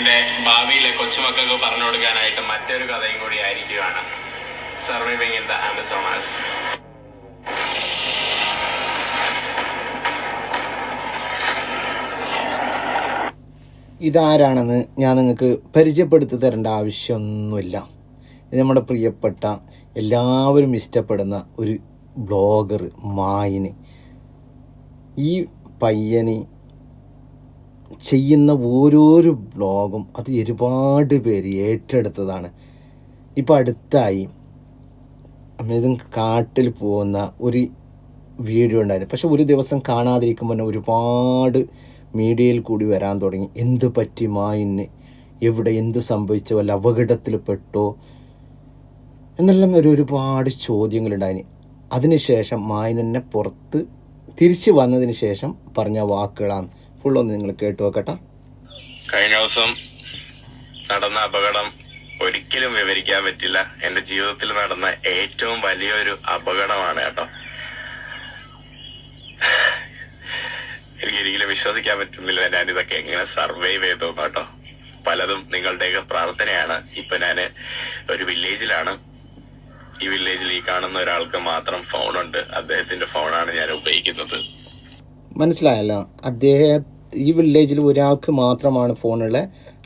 എൻ്റെ ഭാവിയിലെ കൊച്ചുമക്കൾക്ക് പറഞ്ഞു കൊടുക്കാനായിട്ട് മറ്റൊരു കഥയും കൂടി ആയിരിക്കുകയാണ്. Surviving in the Amazonas. ഇതാരാണെന്ന് ഞാൻ നിങ്ങൾക്ക് പരിചയപ്പെടുത്തി തരേണ്ട ആവശ്യമൊന്നുമില്ല. ഇത് നമ്മുടെ പ്രിയപ്പെട്ട എല്ലാവരും ഇഷ്ടപ്പെടുന്ന ഒരു ബ്ലോഗർ മായിന്. ഈ പയ്യന് ചെയ്യുന്ന ഓരോരോ ബ്ലോഗും അത് ഒരുപാട് പേര് ഏറ്റെടുത്തതാണ്. ഇപ്പം അടുത്തായി അമേസിങ് കാട്ടിൽ പോകുന്ന ഒരു വീഡിയോ ഉണ്ടായിരുന്നു. പക്ഷെ ഒരു ദിവസം കാണാതിരിക്കുമ്പോൾ ഒരുപാട് മീഡിയയിൽ കൂടി വരാൻ തുടങ്ങി. എന്ത് പറ്റി മായിന്, എവിടെ എന്ത് സംഭവിച്ചു, വല്ല അപകടത്തിൽ പെട്ടോ എന്നെല്ലാം ഒരുപാട് ചോദ്യങ്ങളുണ്ടായിന്. അതിനുശേഷം മായിനെ പുറത്ത് തിരിച്ചു വന്നതിന് ശേഷം പറഞ്ഞ വാക്കുകളാണ്. ഫുള്ളൊന്ന് നിങ്ങൾ കേട്ടു നോക്കട്ടെ. കഴിഞ്ഞ ദിവസം നടന്ന അപകടം ഒരിക്കലും വിവരിക്കാൻ പറ്റില്ല. എൻ്റെ ജീവിതത്തിൽ നടന്ന ഏറ്റവും വലിയൊരു അപകടമാണ് കേട്ടോ. എനിക്കൊരിക്കലും വിശ്വസിക്കാൻ പറ്റുന്നില്ല ഞാനിതൊക്കെ എങ്ങനെ സർവൈവ് ചെയ്തു കേട്ടോ. പലതും നിങ്ങളുടെയൊക്കെ പ്രാർത്ഥനയാണ്. ഇപ്പൊ ഞാൻ ഒരു വില്ലേജിലാണ്. ഈ വില്ലേജിൽ ഈ കാണുന്ന ഒരാൾക്ക് മാത്രം ഫോണുണ്ട്. അദ്ദേഹത്തിന്റെ ഫോണാണ് ഞാൻ ഉപയോഗിക്കുന്നത്. മനസ്സിലായല്ലോ? ഈ വില്ലേജിൽ ഒരാൾക്ക് മാത്രമാണ് ഫോണുള്ളത്.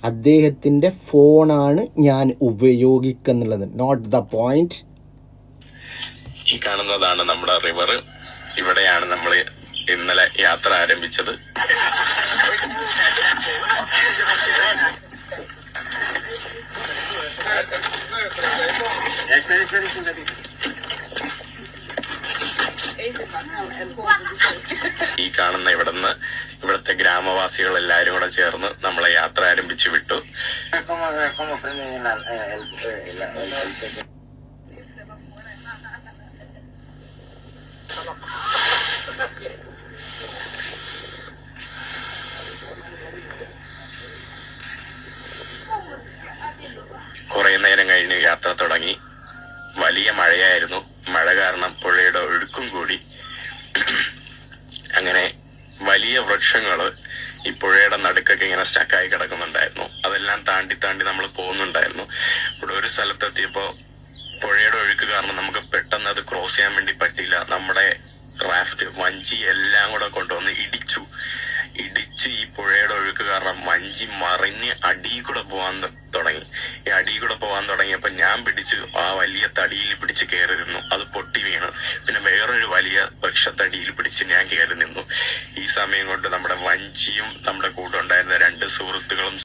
അദ്ദേഹത്തിൻ്റെ ഫോണാണ് ഞാൻ ഉപയോഗിക്കുന്നുള്ളത്. Not the point. ഈ കാണുന്നതാണ് നമ്മുടെ റിവർ. ഇവിടെയാണ് നമ്മൾ ഇന്നലെ യാത്ര ആരംഭിച്ചത്. ഈ കാണുന്ന ഇവിടുത്തെ ഗ്രാമവാസികൾ എല്ലാരും കൂടെ ചേർന്ന് നമ്മളെ യാത്ര ആരംഭിച്ചു വിട്ടു. കുറെ നേരം കഴിഞ്ഞ് യാത്ര തുടങ്ങി. വലിയ മഴയായിരുന്നു. മഴ കാരണം പുഴയുടെ ഒഴുക്കും കൂടി. അങ്ങനെ വലിയ വൃക്ഷങ്ങള് ഈ പുഴയുടെ നടുക്കൊക്കെ ഇങ്ങനെ സ്റ്റക്കായി കിടക്കുന്നുണ്ടായിരുന്നു. അതെല്ലാം താണ്ടി നമ്മൾ പോകുന്നുണ്ടായിരുന്നു. ഇവിടെ ഒരു സ്ഥലത്തെത്തിയപ്പോ പുഴയുടെ ഒഴുക്ക് കാരണം നമുക്ക് പെട്ടെന്ന് അത് ക്രോസ് ചെയ്യാൻ വേണ്ടി പറ്റിയില്ല. നമ്മുടെ റാഫ്റ്റ്, വഞ്ചി എല്ലാം കൂടെ കൊണ്ടുവന്ന് ഇടിച്ച് ഈ പുഴയുടെ ഒഴുക്ക് കാരണം വഞ്ചി മറിഞ്ഞ് അടിയിൽ കൂടെ പോകാൻ തുടങ്ങി. ഈ അടിയിൽ കൂടെ പോകാൻ തുടങ്ങിയപ്പോൾ ഞാൻ പിടിച്ച് ആ വലിയ തടിയിൽ പിടിച്ച് കയറി നിന്നു. അത് പൊട്ടി വീണു. പിന്നെ വേറൊരു വലിയ വൃക്ഷത്തടിയിൽ പിടിച്ച് ഞാൻ കയറി നിന്നു. ഈ സമയം കൊണ്ട് നമ്മുടെ വഞ്ചിയും നമ്മുടെ കൂടെ ഉണ്ടായിരുന്ന 2 സുഹൃത്തുക്കളും